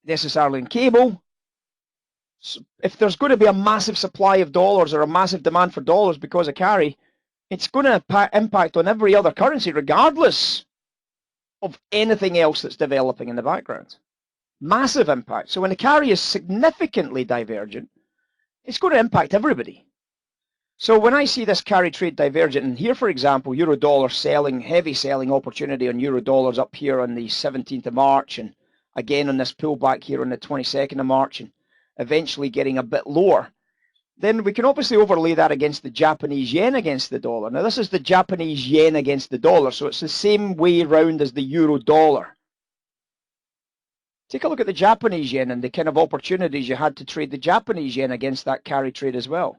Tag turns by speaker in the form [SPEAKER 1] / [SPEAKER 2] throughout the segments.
[SPEAKER 1] necessarily in cable. So if there's going to be a massive supply of dollars or a massive demand for dollars because of carry, it's going to impact on every other currency regardless of anything else that's developing in the background. Massive impact. So when the carry is significantly divergent, it's going to impact everybody. So when I see this carry trade divergent, and here, for example, euro dollar selling, heavy selling opportunity on euro dollars up here on the 17th of March, and again on this pullback here on the 22nd of March, and eventually getting a bit lower, then we can obviously overlay that against the Japanese yen against the dollar. Now, this is the Japanese yen against the dollar, so it's the same way round as the euro dollar. Take a look at the Japanese yen and the kind of opportunities you had to trade the Japanese yen against that carry trade as well.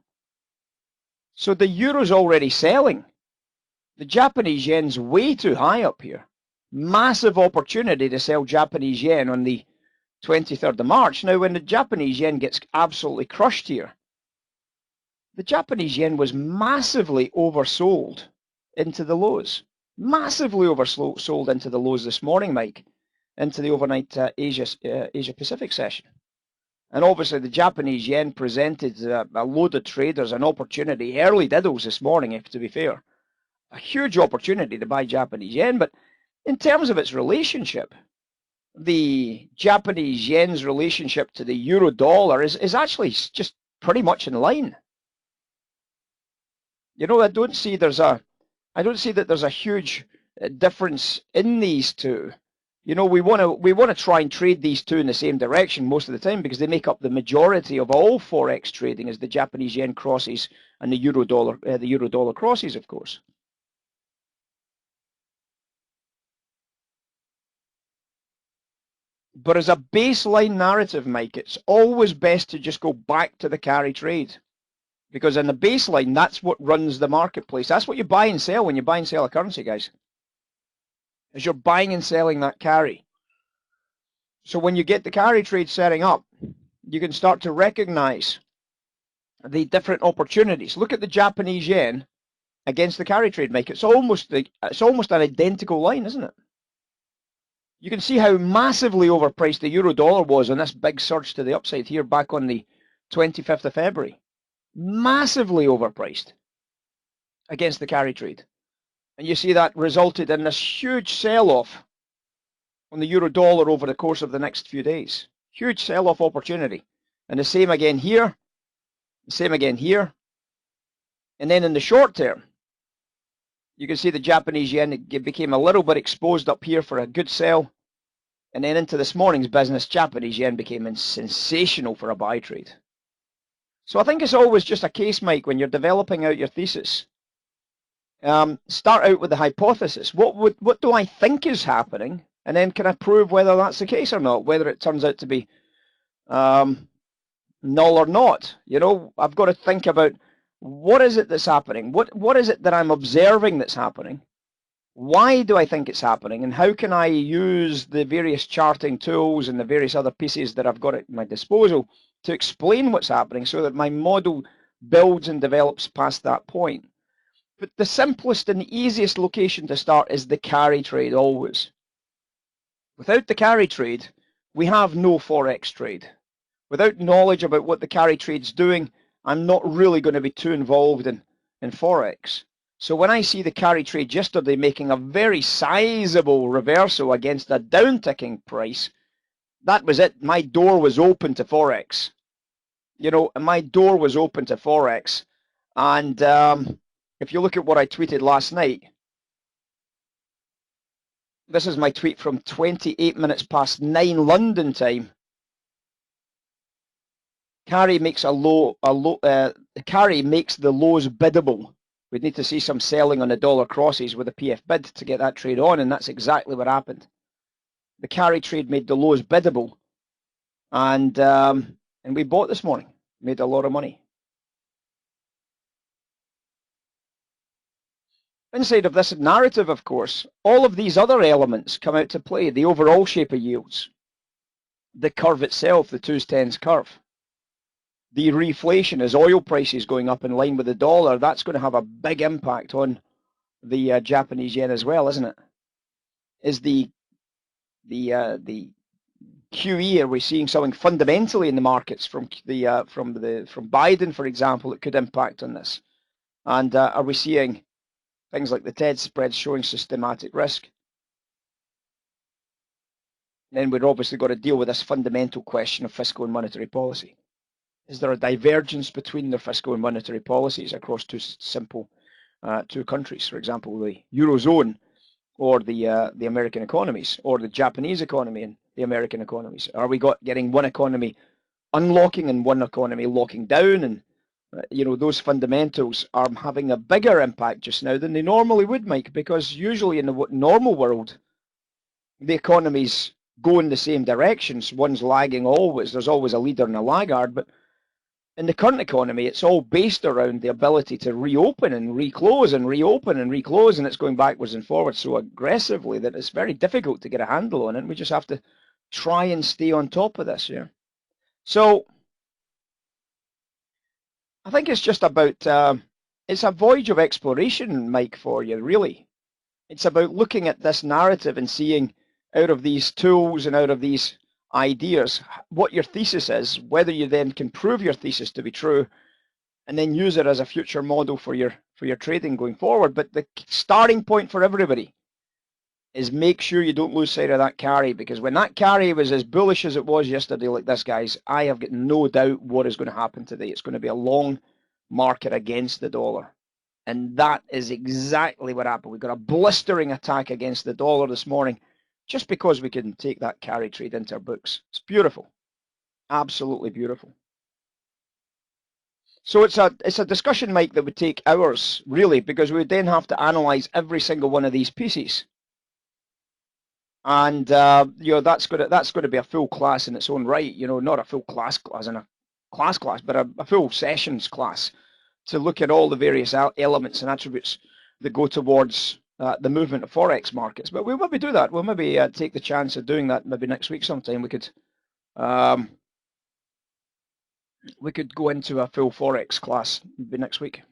[SPEAKER 1] So the euro's already selling. The Japanese yen's way too high up here. Massive opportunity to sell Japanese yen on the 23rd of March. Now, when the Japanese yen gets absolutely crushed here, the Japanese yen was massively oversold into the lows. Massively oversold into the lows this morning, Mike, into the overnight Asia Pacific session. And obviously the Japanese yen presented a load of traders an opportunity, early diddles this morning, if to be fair. A huge opportunity to buy Japanese yen, but in terms of its relationship, the Japanese yen's relationship to the euro dollar is actually just pretty much in line. You know, I don't see that there's a huge difference in these two. You know, we want to try and trade these two in the same direction most of the time because they make up the majority of all forex trading, as the Japanese yen crosses and the euro dollar crosses, of course. But as a baseline narrative, Mike, it's always best to just go back to the carry trade, because in the baseline, that's what runs the marketplace. That's what you buy and sell when you buy and sell a currency, guys. Is you're buying and selling that carry. So when you get the carry trade setting up, you can start to recognize the different opportunities. Look at the Japanese yen against the carry trade, Mike. It's almost an identical line, isn't it? You can see how massively overpriced the euro dollar was on this big surge to the upside here back on the 25th of February. Massively overpriced against the carry trade. And you see that resulted in this huge sell-off on the euro dollar over the course of the next few days. Huge sell-off opportunity. And the same again here. The same again here. And then in the short term, you can see the Japanese yen became a little bit exposed up here for a good sell. And then into this morning's business, Japanese yen became sensational for a buy trade. So I think it's always just a case, Mike, when you're developing out your thesis. Start out with the hypothesis. What do I think is happening? And then can I prove whether that's the case or not, whether it turns out to be null or not? You know, I've got to think about what is it that's happening? What is it that I'm observing that's happening? Why do I think it's happening? And how can I use the various charting tools and the various other pieces that I've got at my disposal to explain what's happening so that my model builds and develops past that point? But the simplest and easiest location to start is the carry trade always. Without the carry trade, we have no forex trade. Without knowledge about what the carry trade's doing, I'm not really going to be too involved in forex. So when I see the carry trade yesterday making a very sizable reversal against a down-ticking price, that was it. My door was open to forex. You know, my door was open to forex. And if you look at what I tweeted last night, this is my tweet from 28 minutes past 9 London time. Carry makes carry makes the lows biddable. We'd need to see some selling on the dollar crosses with a PF bid to get that trade on, and that's exactly what happened. The carry trade made the lows biddable, and we bought this morning, made a lot of money. Inside of this narrative, of course, all of these other elements come out to play. The overall shape of yields, the curve itself, the 2s10s curve, the reflation as oil prices going up in line with the dollar, that's going to have a big impact on the Japanese yen as well, isn't it? Is the QE? Are we seeing something fundamentally in the markets from Biden, for example, that could impact on this? And are we seeing things like the TED spreads showing systematic risk? And then we've obviously got to deal with this fundamental question of fiscal and monetary policy. Is there a divergence between their fiscal and monetary policies across two countries, for example, the Eurozone or the American economies, or the Japanese economy and the American economies? Are we getting one economy unlocking and one economy locking down? And those fundamentals are having a bigger impact just now than they normally would, Mike, because usually in the normal world, the economies go in the same directions. One's lagging always. There's always a leader and a laggard, but in the current economy, it's all based around the ability to reopen and reclose and reopen and reclose, and it's going backwards and forwards so aggressively that it's very difficult to get a handle on it. We just have to try and stay on top of this. Yeah. So I think it's just about it's a voyage of exploration, Mike, for you, really. It's about looking at this narrative and seeing out of these tools and out of these ideas what your thesis is, whether you then can prove your thesis to be true, and then use it as a future model for your trading going forward. But the starting point for everybody is make sure you don't lose sight of that carry, because when that carry was as bullish as it was yesterday, like this, guys, I have got no doubt what is going to happen today. It's going to be a long market against the dollar. And that is exactly what happened. We got a blistering attack against the dollar this morning just because we can take that carry trade into our books. It's beautiful. Absolutely beautiful. So it's a discussion, Mike, that would take hours, really, because we would then have to analyze every single one of these pieces. And that's going to be a full class in its own right. Not a full class in a class, but a full sessions class to look at all the various elements and attributes that go towards the movement of forex markets. But we'll maybe do that. We'll maybe take the chance of doing that maybe next week sometime. We could go into a full forex class maybe next week.